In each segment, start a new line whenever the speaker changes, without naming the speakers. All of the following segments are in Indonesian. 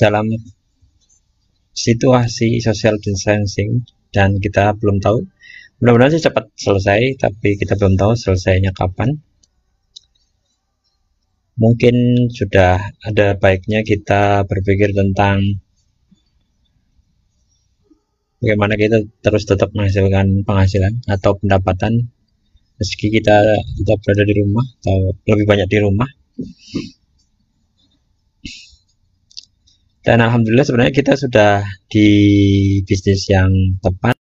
dalam situasi social distancing dan kita belum tahu, mudah-mudahan sih cepat selesai, tapi kita belum tahu selesainya kapan. Mungkin sudah ada baiknya kita berpikir tentang bagaimana kita terus tetap menghasilkan penghasilan atau pendapatan meski kita tetap berada di rumah atau lebih banyak di rumah. Dan alhamdulillah sebenarnya kita sudah di bisnis yang tepat,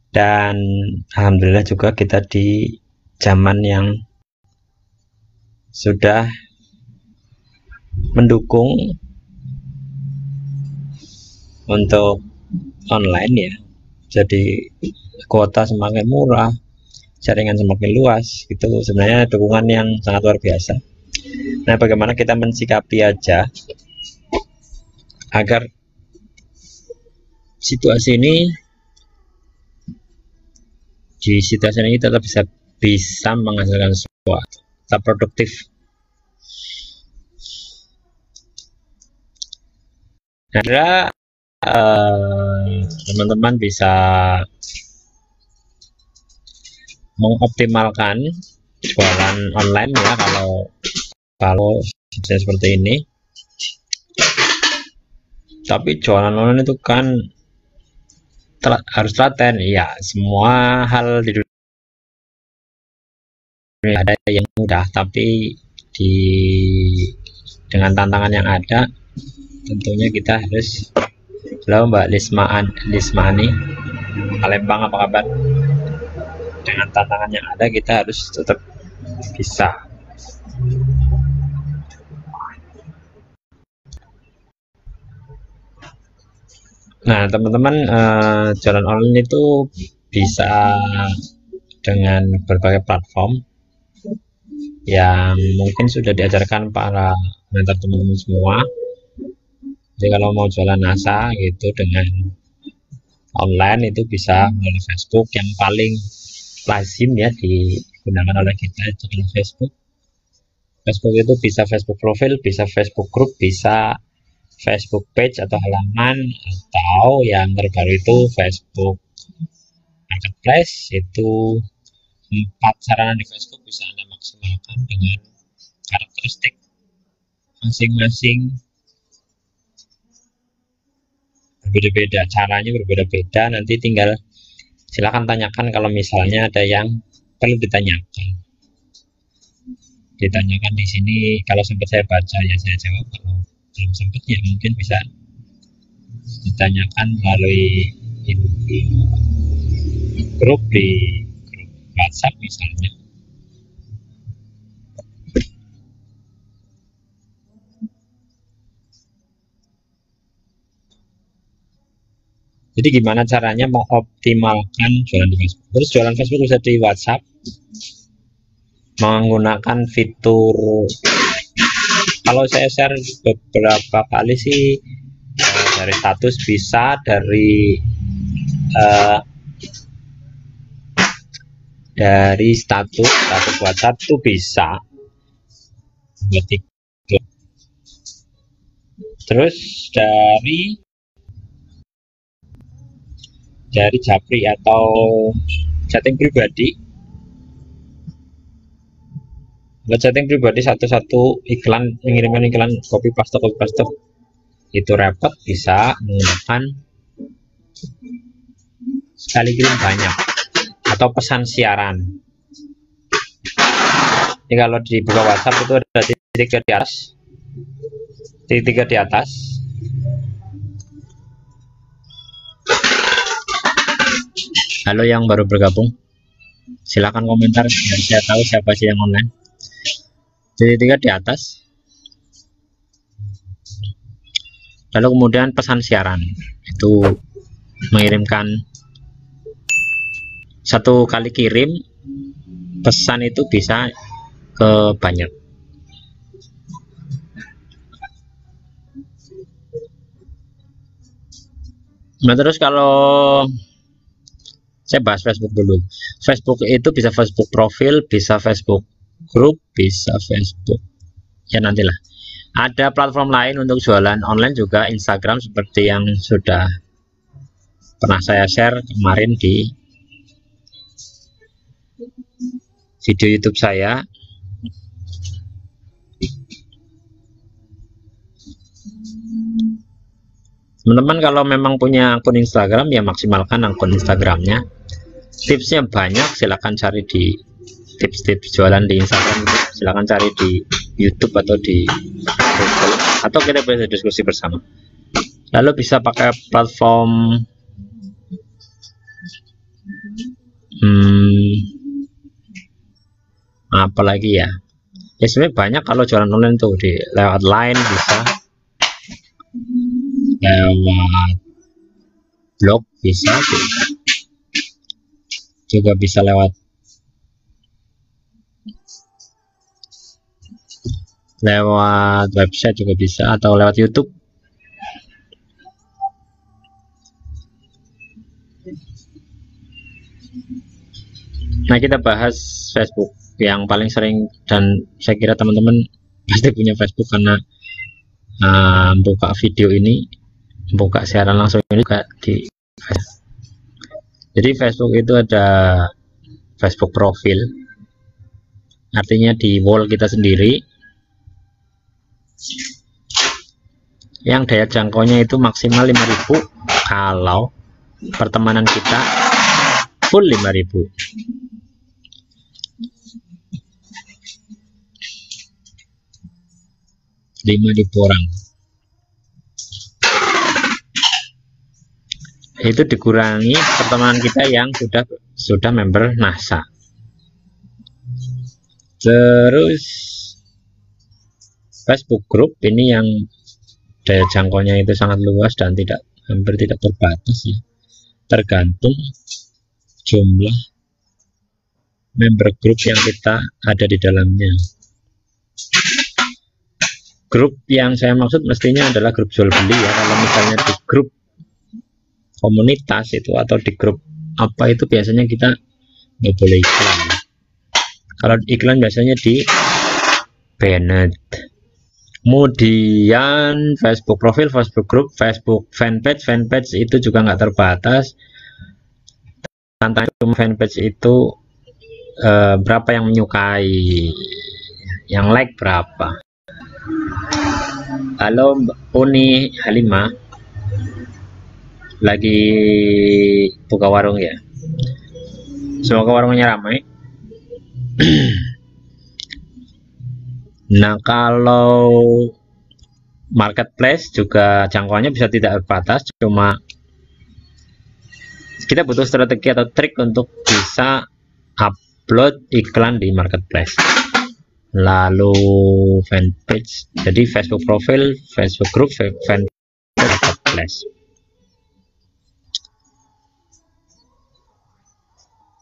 dan alhamdulillah juga kita di zaman yang sudah mendukung untuk online ya. Jadi kuota semakin murah, jaringan semakin luas, itu sebenarnya dukungan yang sangat luar biasa. Nah, bagaimana kita mensikapi aja agar situasi ini tetap bisa menghasilkan sesuatu, tetap produktif. Nah, teman-teman bisa mengoptimalkan jualan online ya, kalau seperti ini. Tapi jualan online itu kan harus telaten ya. Semua hal di dunia ada yang mudah, tapi dengan tantangan yang ada tentunya kita harus. Halo Mbak Lismani Palembang, apa kabar? Dengan tantangan yang ada kita harus tetap bisa. Nah teman-teman, jualan online itu bisa dengan berbagai platform yang mungkin sudah diajarkan para mentor teman-teman semua. Jadi kalau mau jualan NASA gitu dengan online itu bisa melalui Facebook, yang paling lazim ya digunakan oleh kita itu adalah Facebook. Facebook itu bisa Facebook profil, bisa Facebook group, bisa Facebook page atau halaman, atau yang terbaru itu Facebook Marketplace. Itu 4 sarana di Facebook bisa Anda maksimalkan dengan karakteristik masing-masing berbeda-beda, caranya berbeda-beda. Nanti tinggal silakan tanyakan kalau misalnya ada yang perlu ditanyakan di sini. Kalau sempat saya baca ya saya jawab, kalau belum sempat ya mungkin bisa ditanyakan melalui grup WhatsApp misalnya. Jadi gimana caranya mengoptimalkan jualan di Facebook? Terus jualan Facebook bisa di WhatsApp menggunakan fitur, kalau saya share beberapa kali sih dari status bisa, dari status WhatsApp tuh bisa. Terus dari Japri atau chatting pribadi, satu-satu iklan, mengirimkan iklan copy paste itu repot, bisa menggunakan sekali kirim banyak atau pesan siaran. Jadi kalau dibuka WhatsApp itu ada titik tiga di atas. Halo yang baru bergabung, silakan komentar biar saya tahu siapa sih yang online. Tiga di atas, lalu kemudian pesan siaran, itu mengirimkan satu kali kirim pesan itu bisa ke banyak. Nah terus kalau saya bahas Facebook dulu. Facebook itu bisa Facebook profil, bisa Facebook group, bisa Facebook ya nantilah. Ada platform lain untuk jualan online juga, Instagram, seperti yang sudah pernah saya share kemarin di video YouTube saya. Teman-teman kalau memang punya akun Instagram, ya maksimalkan akun Instagramnya. Tipsnya banyak, silahkan cari di tips-tips jualan di Instagram, silahkan cari di YouTube atau di Google, atau kita bisa diskusi bersama. Lalu bisa pakai platform apa lagi ya, sebenarnya banyak kalau jualan online tuh, di lewat Line bisa, lewat blog bisa, juga bisa lewat website juga bisa, atau lewat YouTube. Nah, kita bahas Facebook yang paling sering, dan saya kira teman-teman pasti punya Facebook karena buka video ini, buka siaran langsung ini juga di Facebook. Jadi Facebook itu ada Facebook profil, artinya di wall kita sendiri, yang daya jangkaunya itu maksimal 5.000 kalau pertemanan kita full 5.000. 5.000 orang. Itu dikurangi pertemanan kita yang sudah member NASA. Terus Facebook group ini yang daya jangkaunya itu sangat luas dan hampir tidak terbatas ya, tergantung jumlah member group yang kita ada di dalamnya. Grup yang saya maksud mestinya adalah grup jual beli ya. Kalau misalnya di grup komunitas itu atau di grup apa itu, biasanya kita nggak boleh iklan. Kalau iklan biasanya di banned. Kemudian Facebook profil, Facebook group, Facebook fanpage itu juga nggak terbatas. Tantangan fanpage itu berapa yang menyukai, yang like berapa. Halo Uni Halimah, lagi buka warung ya, semoga warungnya ramai. Nah, kalau marketplace juga jangkauannya bisa tidak terbatas, cuma kita butuh strategi atau trik untuk bisa upload iklan di marketplace. Lalu fanpage, jadi Facebook profil, Facebook group, fanpage, marketplace.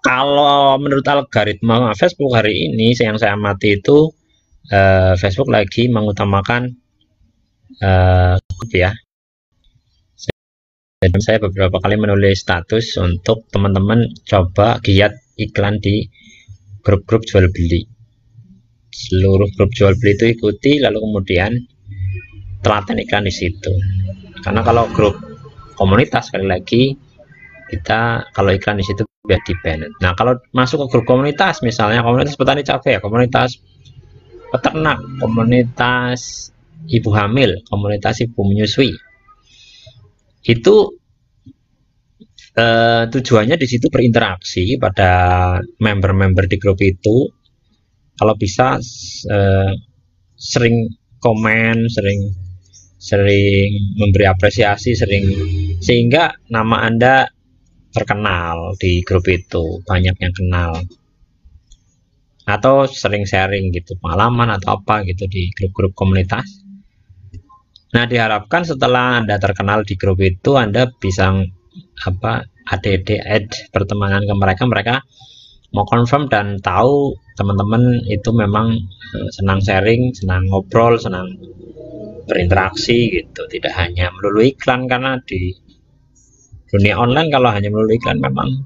Kalau menurut algoritma Facebook hari ini yang saya amati itu, Facebook lagi mengutamakan grup ya. Jadi saya beberapa kali menulis status untuk teman-teman coba giat iklan di grup-grup jual beli. Seluruh grup jual beli itu ikuti, lalu kemudian telaten iklan di situ. Karena kalau grup komunitas, sekali lagi, kita kalau iklan di situ biar di ban. Nah, kalau masuk ke grup komunitas, misalnya komunitas petani cabai, komunitas peternak, komunitas ibu hamil, komunitas ibu menyusui, itu tujuannya di situ berinteraksi pada member-member di grup itu. Kalau bisa sering komen, sering memberi apresiasi, sehingga nama Anda terkenal di grup itu, banyak yang kenal, atau sering sharing gitu pengalaman atau apa gitu di grup-grup komunitas. Nah, diharapkan setelah Anda terkenal di grup itu, Anda bisa add pertemanan ke mereka mau confirm dan tahu teman-teman itu memang senang sharing, senang ngobrol, senang berinteraksi gitu, tidak hanya melulu iklan. Karena di dunia online kalau hanya melulu iklan memang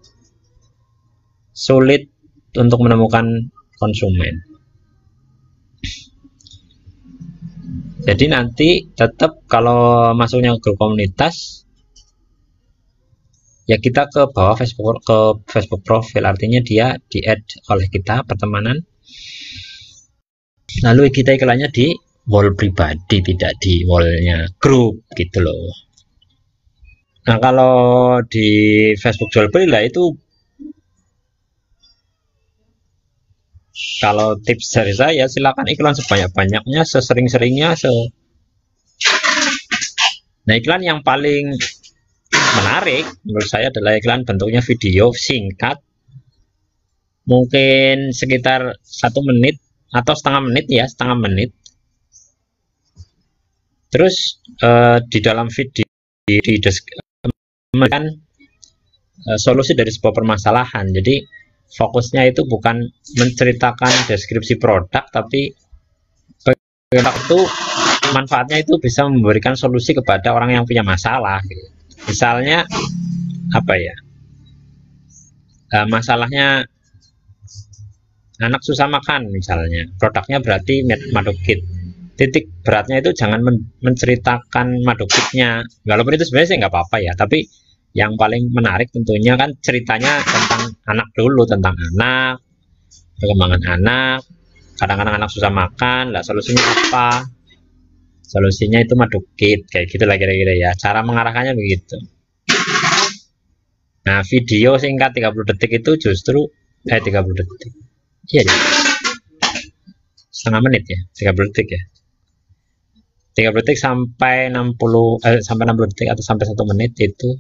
sulit untuk menemukan konsumen. Jadi nanti tetap kalau masuknya ke grup komunitas, ya kita ke bawah Facebook profil, artinya dia di add oleh kita pertemanan, lalu kita iklannya di wall pribadi, tidak di wallnya grup gitu loh. Nah kalau di Facebook jual beli lah itu, kalau tips dari saya, silakan iklan sebanyak-banyaknya, sesering-seringnya. Nah iklan yang paling menarik menurut saya adalah iklan bentuknya video singkat, mungkin sekitar 1 menit atau setengah menit ya, setengah menit. Terus di dalam video kan solusi dari sebuah permasalahan. Jadi fokusnya itu bukan menceritakan deskripsi produk, tapi itu manfaatnya itu bisa memberikan solusi kepada orang yang punya masalah. Misalnya apa ya? Masalahnya anak susah makan misalnya, produknya berarti Madokit. Titik beratnya itu jangan menceritakan Madokitnya, walaupun itu sebenarnya sih nggak apa-apa ya, tapi yang paling menarik tentunya kan ceritanya tentang anak dulu, tentang anak, perkembangan anak. Kadang-kadang anak susah makan, lah solusinya apa? Solusinya itu Madokit, kayak gitu lah kira-kira ya, cara mengarahkannya begitu. Nah video singkat 30 detik itu justru 30 detik, iya ya, setengah menit ya, 30 detik ya, 30 detik sampai 60 detik atau sampai 1 menit itu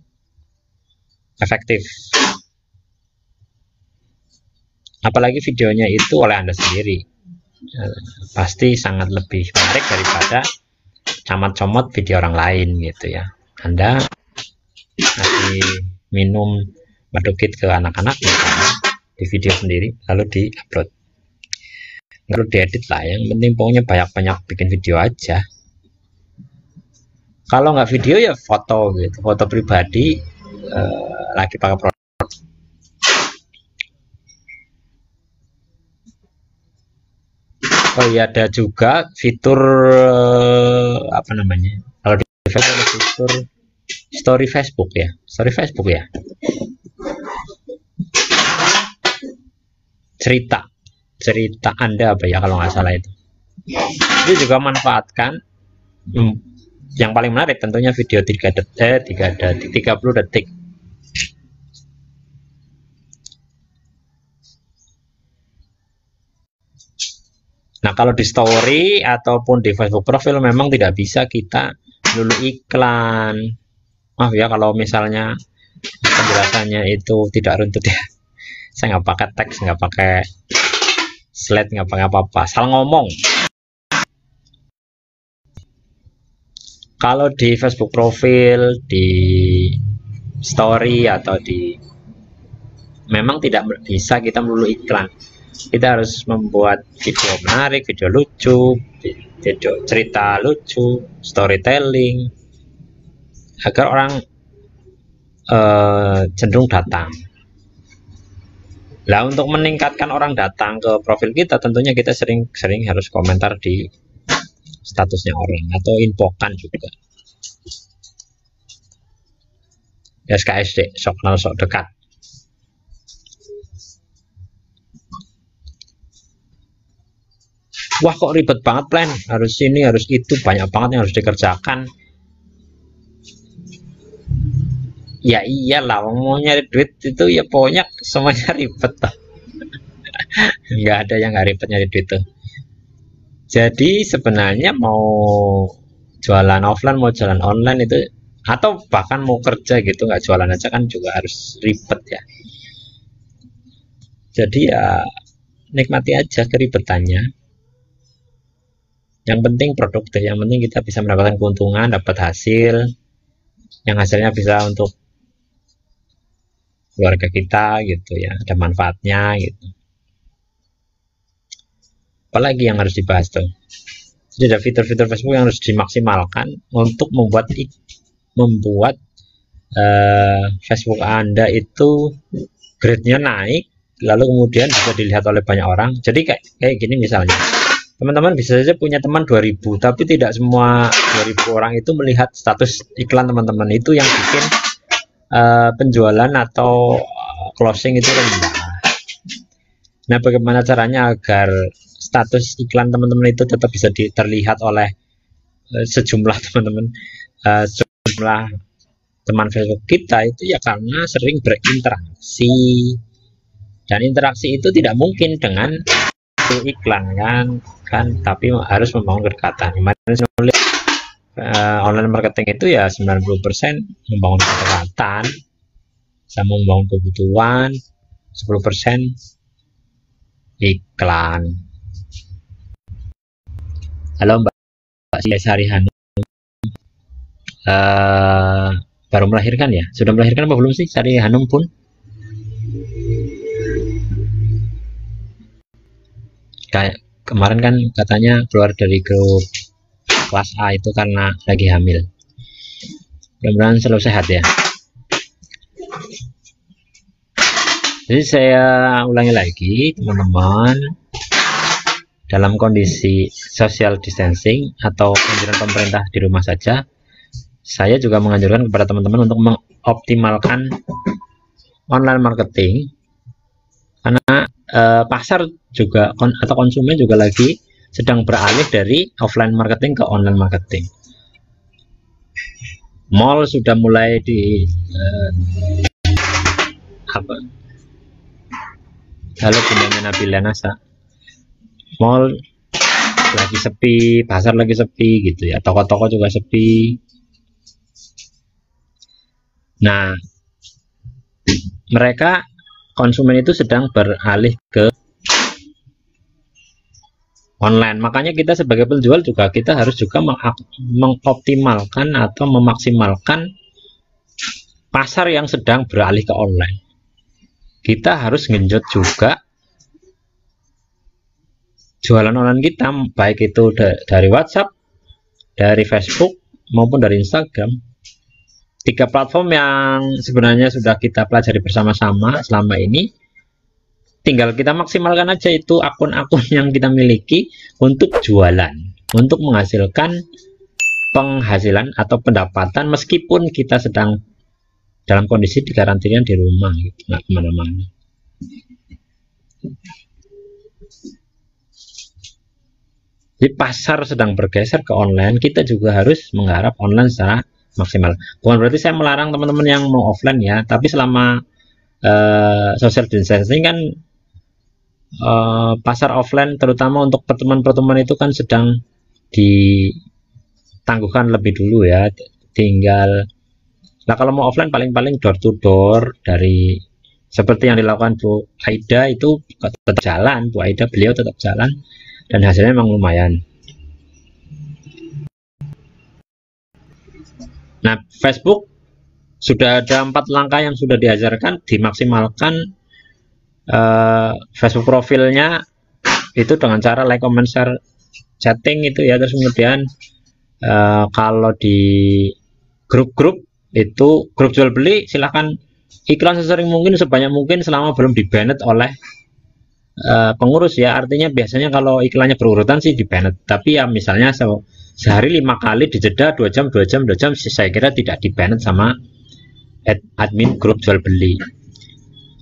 efektif. Apalagi videonya itu oleh Anda sendiri, pasti sangat lebih menarik daripada comot-comot video orang lain gitu ya. Anda ngasih minum Madokit ke anak-anak misalnya di video sendiri, lalu di-upload, lalu diedit lah, yang penting pokoknya banyak-banyak bikin video aja. Kalau nggak video ya foto gitu, foto pribadi, lagi pakai produk. Oh iya, ada juga fitur apa namanya, kalau di Facebook ada fitur story Facebook ya, cerita Anda apa ya kalau nggak salah itu juga manfaatkan. Yang paling menarik tentunya video 30 detik. Nah kalau di story ataupun di Facebook profil memang tidak bisa kita dulu iklan. Maaf ya kalau misalnya penjelasannya itu tidak runtut ya. Saya nggak pakai teks, nggak pakai slide, nggak pakai apa-apa, salah ngomong. Kalau di Facebook profil, di story atau memang tidak bisa kita melulu iklan. Kita harus membuat video menarik, video lucu, video cerita lucu, storytelling, agar orang cenderung datang. Lah untuk meningkatkan orang datang ke profil kita, tentunya kita sering-sering harus komentar di statusnya orang atau infokan juga. SKSD, sok kenal sok dekat. Wah kok ribet banget plan, harus ini harus itu, banyak banget yang harus dikerjakan. Ya iyalah, mau nyari duit itu ya pokoknya semuanya ribet toh. Nggak ada yang nggak ribet nyari duit tuh. Jadi sebenarnya mau jualan offline mau jualan online itu, atau bahkan mau kerja gitu nggak jualan aja kan juga harus ribet ya. Jadi ya nikmati aja keribetannya. Yang penting produktif, yang penting kita bisa mendapatkan keuntungan, dapat hasil, yang hasilnya bisa untuk keluarga kita gitu ya, ada manfaatnya gitu. Apalagi yang harus dibahas tuh. Jadi ada fitur-fitur Facebook yang harus dimaksimalkan untuk membuat Facebook Anda itu grade-nya naik, lalu kemudian bisa dilihat oleh banyak orang. Jadi kayak gini misalnya, Teman-teman bisa saja punya teman 2000, tapi tidak semua 2000 orang itu melihat status iklan teman-teman. Itu yang bikin penjualan atau closing itu rendah. Nah, bagaimana caranya agar status iklan teman-teman itu tetap bisa terlihat oleh sejumlah teman-teman, sejumlah teman Facebook kita itu ya karena sering berinteraksi, dan interaksi itu tidak mungkin dengan iklan kan, tapi harus membangun kedekatan. Online marketing itu ya 90% membangun kedekatan sama membangun kebutuhan, 10% iklan. Halo Mbak Sari Hanum, baru melahirkan ya? Sudah melahirkan apa belum sih Sari Hanum pun? Kayak kemarin kan katanya keluar dari grup kelas A itu karena lagi hamil. Mudah-mudahan selalu sehat ya. Jadi saya ulangi lagi teman-teman, dalam kondisi social distancing atau anjuran pemerintah di rumah saja, saya juga menganjurkan kepada teman-teman untuk mengoptimalkan online marketing, karena pasar juga atau konsumen juga lagi sedang beralih dari offline marketing ke online marketing. Mall sudah mulai di halo bundanya Nabila Nasa, mall lagi sepi, pasar lagi sepi gitu ya, toko-toko juga sepi. Nah, mereka konsumen itu sedang beralih ke online. Makanya kita sebagai penjual juga kita harus juga mengoptimalkan atau memaksimalkan pasar yang sedang beralih ke online. Kita harus genjot juga jualan online kita, baik itu dari WhatsApp, dari Facebook, maupun dari Instagram. 3 platform yang sebenarnya sudah kita pelajari bersama-sama selama ini. Tinggal kita maksimalkan aja itu akun-akun yang kita miliki untuk jualan, untuk menghasilkan penghasilan atau pendapatan meskipun kita sedang dalam kondisi dikarantina di rumah gitu, nggak kemana-mana. Jadi pasar sedang bergeser ke online, kita juga harus menggarap online secara maksimal. Bukan berarti saya melarang teman-teman yang mau offline ya, tapi selama social distancing kan pasar offline terutama untuk pertemuan-pertemuan itu kan sedang ditangguhkan lebih dulu ya. Tinggal nah kalau mau offline paling-paling door to door, dari seperti yang dilakukan Bu Aida itu tetap jalan. Bu Aida beliau tetap jalan dan hasilnya memang lumayan. Nah, Facebook sudah ada 4 langkah yang sudah diajarkan, dimaksimalkan. Facebook profilnya itu dengan cara like, comment, share, chatting itu ya. Terus kemudian kalau di grup-grup itu grup jual beli, silahkan iklan sesering mungkin, sebanyak mungkin selama belum di-banned oleh pengurus ya. Artinya biasanya kalau iklannya berurutan sih di-banned, tapi ya misalnya sehari 5 kali dijeda 2 jam, saya kira tidak di-banned sama admin grup jual beli.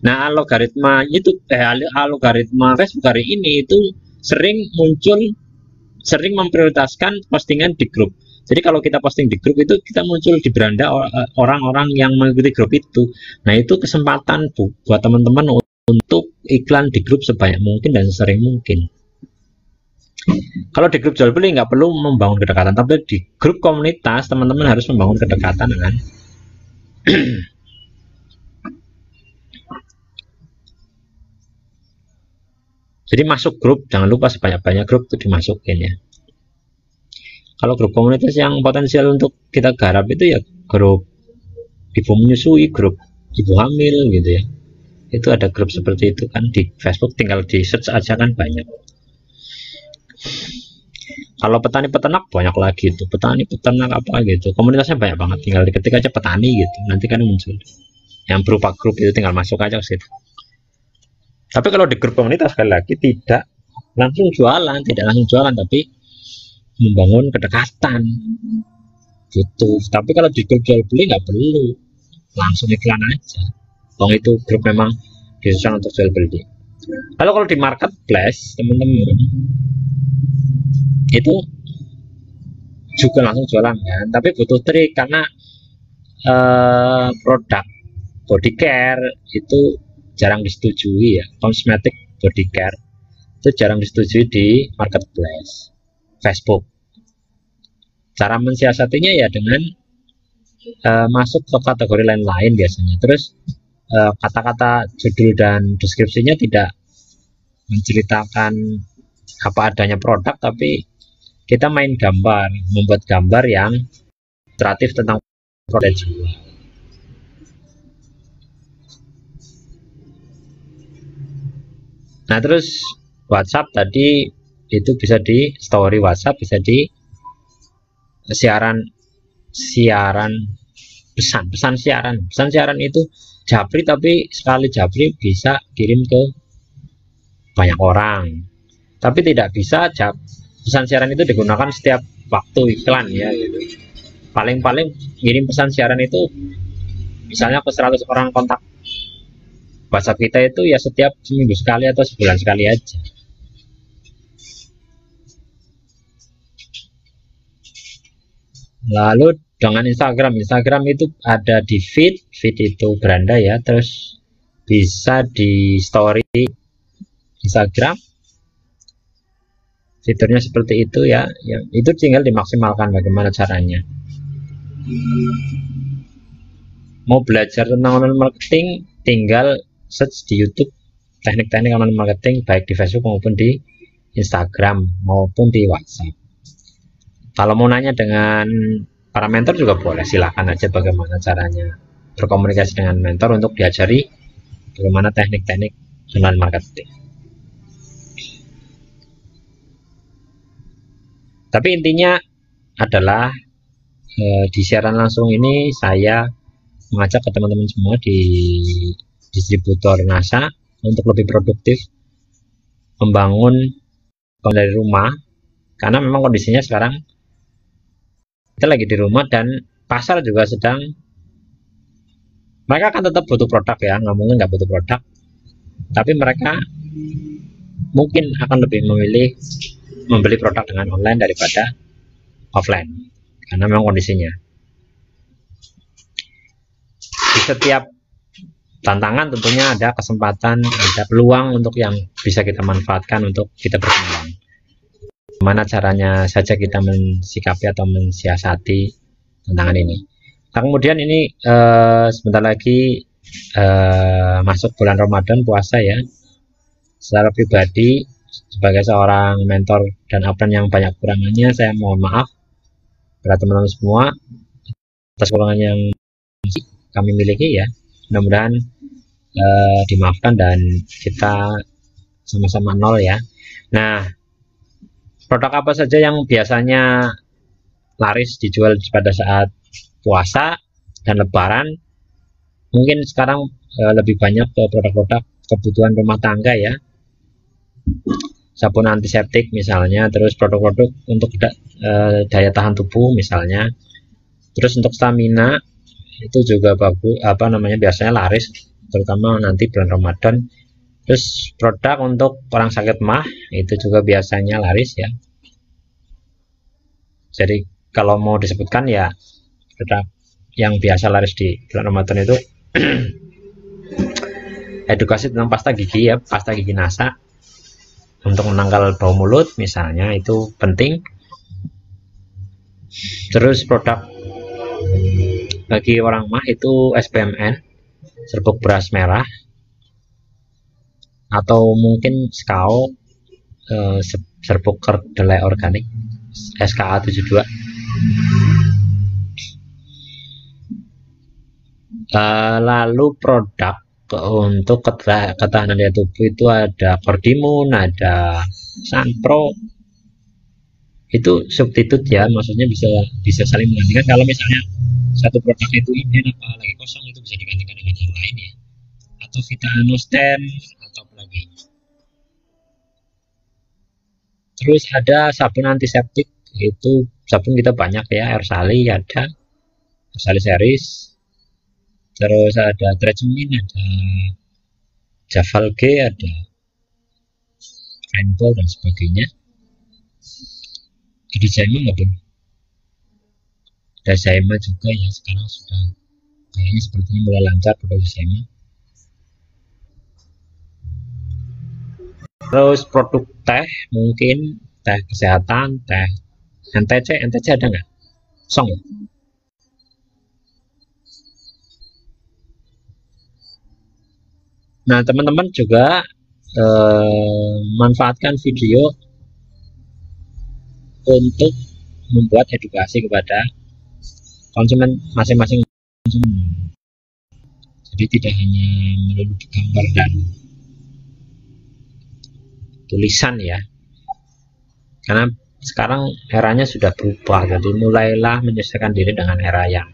Nah, algoritma Facebook hari ini itu sering memprioritaskan postingan di grup. Jadi kalau kita posting di grup itu kita muncul di beranda orang-orang yang mengikuti grup itu. Nah, itu kesempatan buat teman-teman untuk iklan di grup sebanyak mungkin dan sering mungkin. Kalau di grup jual beli nggak perlu membangun kedekatan, tapi di grup komunitas teman-teman harus membangun kedekatan kan. Jadi masuk grup, jangan lupa sebanyak-banyak grup itu dimasukin ya. Kalau grup komunitas yang potensial untuk kita garap itu ya grup ibu menyusui, grup ibu hamil gitu ya. Itu ada grup seperti itu kan di Facebook, tinggal di search aja kan banyak. Kalau petani peternak banyak lagi itu, petani peternak apa gitu, komunitasnya banyak banget, tinggal diketik aja petani gitu, nanti kan muncul. Yang berupa grup itu tinggal masuk aja ke situ. Tapi kalau di grup komunitas sekali lagi tidak langsung jualan, tidak langsung jualan, tapi membangun kedekatan butuh. Tapi kalau di grup jual beli nggak perlu, langsung iklan aja. Wong itu grup memang disusun untuk jual beli. Lalu kalau di marketplace teman-teman itu juga langsung jualan kan, tapi butuh trik karena produk body care itu jarang disetujui ya, kosmetik body care itu jarang disetujui di marketplace Facebook. Cara mensiasatinya ya dengan masuk ke kategori lain-lain biasanya. Terus kata-kata judul dan deskripsinya tidak menceritakan apa adanya produk, tapi kita main gambar, membuat gambar yang ilustratif tentang produk juga. Nah, terus WhatsApp tadi itu bisa di story WhatsApp, bisa di siaran pesan siaran itu japri, tapi sekali japri bisa kirim ke banyak orang, tapi tidak bisa pesan siaran itu digunakan setiap waktu iklan ya gitu. Paling-paling kirim pesan siaran itu misalnya ke 100 orang kontak WhatsApp kita itu ya setiap seminggu sekali atau sebulan sekali aja. Lalu dengan Instagram itu ada di feed itu beranda ya, terus bisa di story Instagram, fiturnya seperti itu ya, itu tinggal dimaksimalkan bagaimana caranya. Mau belajar tentang online marketing, tinggal search di YouTube teknik-teknik online marketing baik di Facebook maupun di Instagram maupun di WhatsApp. Kalau mau nanya dengan para mentor juga boleh, silahkan aja bagaimana caranya berkomunikasi dengan mentor untuk diajari bagaimana teknik-teknik online marketing. Tapi intinya adalah di siaran langsung ini saya mengajak ke teman-teman semua di distributor NASA untuk lebih produktif membangun dari rumah, karena memang kondisinya sekarang kita lagi di rumah dan pasar juga sedang, mereka akan tetap butuh produk ya, nggak mungkin nggak butuh produk, tapi mereka mungkin akan lebih memilih membeli produk dengan online daripada offline karena memang kondisinya. Di setiap tantangan tentunya ada kesempatan, ada peluang untuk yang bisa kita manfaatkan untuk kita berkembang. Gimana caranya saja kita mensikapi atau mensiasati tantangan ini. Nah, kemudian ini sebentar lagi masuk bulan Ramadan, puasa ya. Secara pribadi sebagai seorang mentor dan upline yang banyak kurangannya, saya mohon maaf kepada teman-teman semua atas kekurangan yang kami miliki ya. Mudah-mudahan dimaafkan dan kita sama-sama nol ya. Nah, produk apa saja yang biasanya laris dijual pada saat puasa dan lebaran? Mungkin sekarang lebih banyak ke produk-produk kebutuhan rumah tangga ya, sabun antiseptik misalnya, terus produk-produk untuk daya tahan tubuh misalnya, terus untuk stamina itu juga bagus, biasanya laris terutama nanti bulan Ramadan. Terus produk untuk orang sakit mah itu juga biasanya laris ya. Jadi kalau mau disebutkan ya produk yang biasa laris di bulan Ramadan itu edukasi tentang pasta gigi ya, pasta gigi NASA untuk menangkal bau mulut misalnya, itu penting. Terus produk bagi orang mah itu SPMN, serbuk beras merah, atau mungkin SKO, serbuk kedelai organik SKA 72. Lalu produk untuk ketahanan daya tubuh itu ada Cordimun, ada Sanpro, itu substitut ya, maksudnya bisa saling menggantikan. Kalau misalnya satu produk itu ini apalagi kosong, itu bisa digantikan dengan yang lain ya, atau Vitanostem atau apa lagi. Terus ada sabun antiseptik, itu sabun kita banyak ya, Ersali ada, Ersali series, terus ada Tretsumin, ada Javal G, ada Rainbow dan sebagainya. Ada Zaima nggak pun? Ada Zaima juga ya, sekarang sudah kayaknya sepertinya mulai lancar produksi Zaima. Terus produk teh, mungkin teh kesehatan, teh NTC ada nggak? Song ya? Nah, teman-teman juga manfaatkan video untuk membuat edukasi kepada konsumen masing-masing konsumen. Jadi tidak hanya melulu gambar dan tulisan ya, karena sekarang eranya sudah berubah, jadi mulailah menyesuaikan diri dengan era yang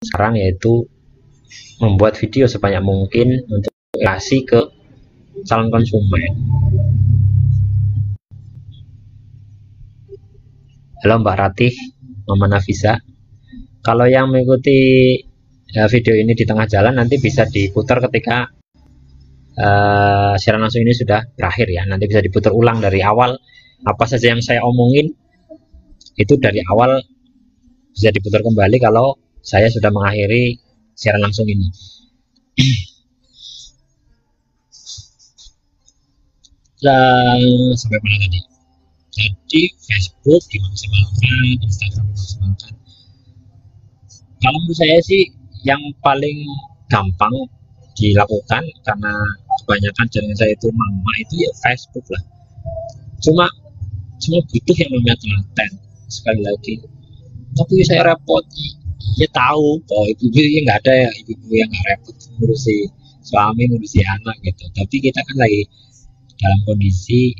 sekarang, yaitu membuat video sebanyak mungkin untuk edukasi ke calon konsumen. Halo Mbak Ratih, Mama Nafisa. Kalau yang mengikuti video ini di tengah jalan, nanti bisa diputar ketika siaran langsung ini sudah berakhir ya. Nanti bisa diputar ulang dari awal, apa saja yang saya omongin itu dari awal bisa diputar kembali kalau saya sudah mengakhiri siaran langsung ini. Sampai mana tadi? Jadi Facebook dimaksimalkan, Instagram dimaksimalkan. Kalau menurut saya sih yang paling gampang dilakukan, karena kebanyakan jaringan saya itu mama, itu ya Facebook lah. Cuma butuh yang namanya telaten. Sekali lagi, tapi saya repot. Ya tahu bahwa ibu-ibu ya nggak ada ya, ibu-ibu yang nggak repot ngurusi suami, ngurusi anak gitu. Tapi kita kan lagi dalam kondisi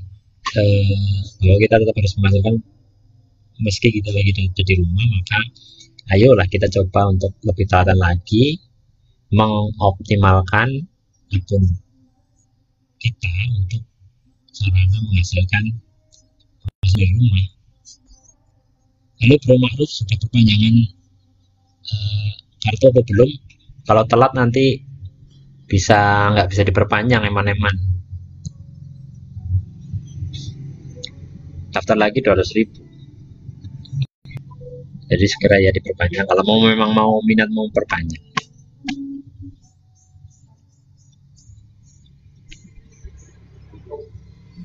bahwa kita tetap harus menghasilkan meski kita lagi ada di rumah, maka ayolah kita coba untuk lebih telaten lagi mengoptimalkan akun kita untuk sarana menghasilkan hasil di rumah. Lalu Bro Ma'ruf sudah perpanjangan kartu atau belum? Kalau telat nanti nggak bisa diperpanjang, eman-eman. Daftar lagi 200.000. Jadi segera ya diperpanjang kalau memang mau minat mau perpanjang.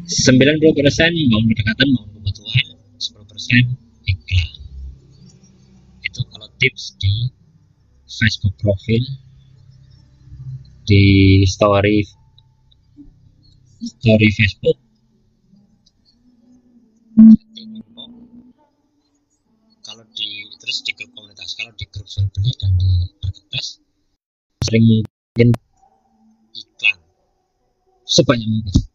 90% membangun kedekatan, membangun kebutuhan, 10% iklan. Itu kalau tips di Facebook profil, di story Facebook, kalau terus di grup komunitas, kalau di grup jual beli dan di marketplace sering mungkin iklan sebanyak mungkin.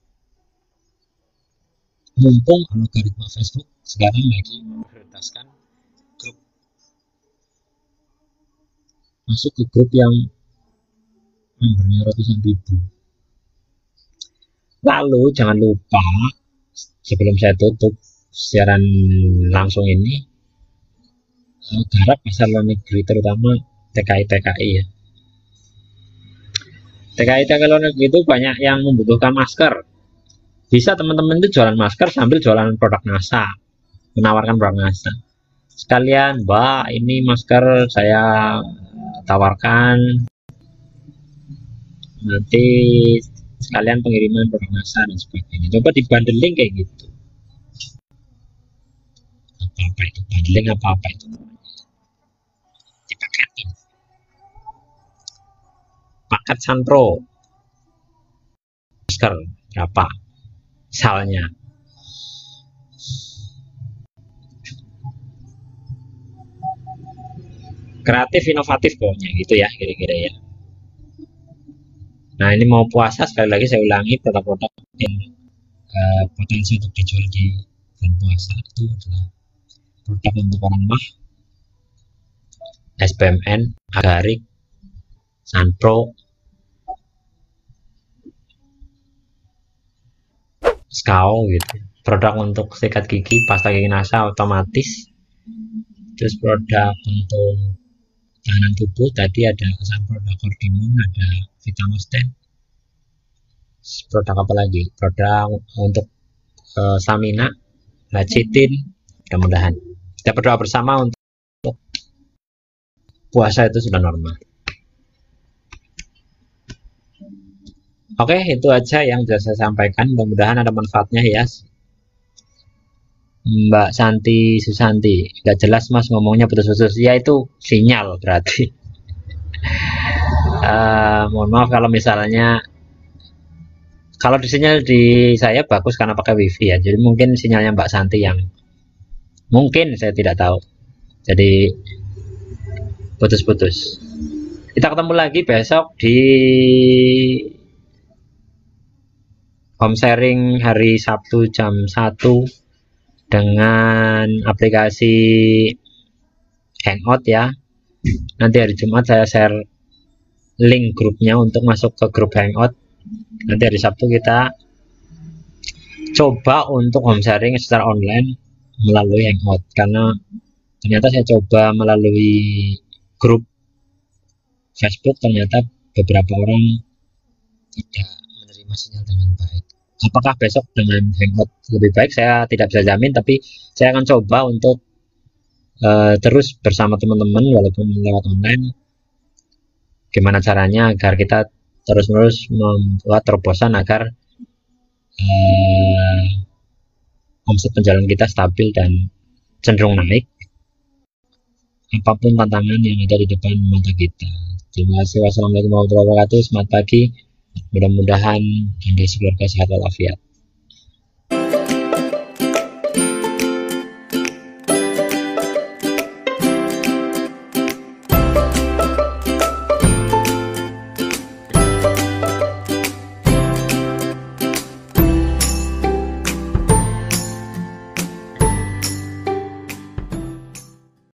Mumpung algoritma Facebook sekarang lagi memprioritaskan grup, masuk ke grup yang membernya ratusan ribu. Lalu jangan lupa, sebelum saya tutup siaran langsung ini, garap pasar luar negeri, terutama TKI ya. TKI luar negeri itu banyak yang membutuhkan masker. Bisa teman-teman itu jualan masker sambil jualan produk NASA, menawarkan produk NASA. Sekalian, Mbak, ini masker saya tawarkan, nanti sekalian pengiriman produk NASA dan sebagainya. Coba dibandeling kayak gitu. Apa itu bandeling, apa itu dipaketin. Paket Sanpro masker berapa misalnya. Kreatif inovatif pokoknya gitu ya, kira-kira ya. Nah, ini mau puasa, sekali lagi saya ulangi, produk-produk yang potensi untuk dijual di bulan puasa itu adalah produk untuk orang mah, SPMN, Agarik, Sanpro, Skao gitu. produk untuk sikat gigi, pasta gigi NASA otomatis, terus produk untuk tahanan tubuh tadi ada produk Cordimun, ada Vitamosten, produk apa lagi, produk untuk stamina, lacitin. Mudah-mudahan kita berdoa bersama untuk puasa itu sudah normal. Oke, itu aja yang bisa saya sampaikan. Mudah-mudahan ada manfaatnya ya. Mbak Santi Susanti, nggak jelas mas ngomongnya putus-putus. Ya itu sinyal berarti. Mohon maaf kalau misalnya, kalau di sinyal di saya bagus karena pakai wifi ya. Jadi mungkin sinyalnya Mbak Santi yang mungkin saya tidak tahu. Jadi putus-putus. Kita ketemu lagi besok di home sharing hari Sabtu jam 1 dengan aplikasi Hangout ya. Nanti hari Jumat saya share link grupnya untuk masuk ke grup Hangout. Nanti hari Sabtu kita coba untuk home sharing secara online melalui Hangout, karena ternyata saya coba melalui grup Facebook, ternyata beberapa orang tidak menerima sinyal dengan baik. Apakah besok dengan Hangout lebih baik, saya tidak bisa jamin, tapi saya akan coba untuk terus bersama teman-teman walaupun lewat online. Gimana caranya agar kita terus-menerus membuat terobosan agar omset penjualan kita stabil dan cenderung naik apapun tantangan yang ada di depan mata kita. Terima kasih. Wassalamualaikum warahmatullahi wabarakatuh. Selamat pagi. Mudah-mudahan Anda sekeluarga sehat walafiat.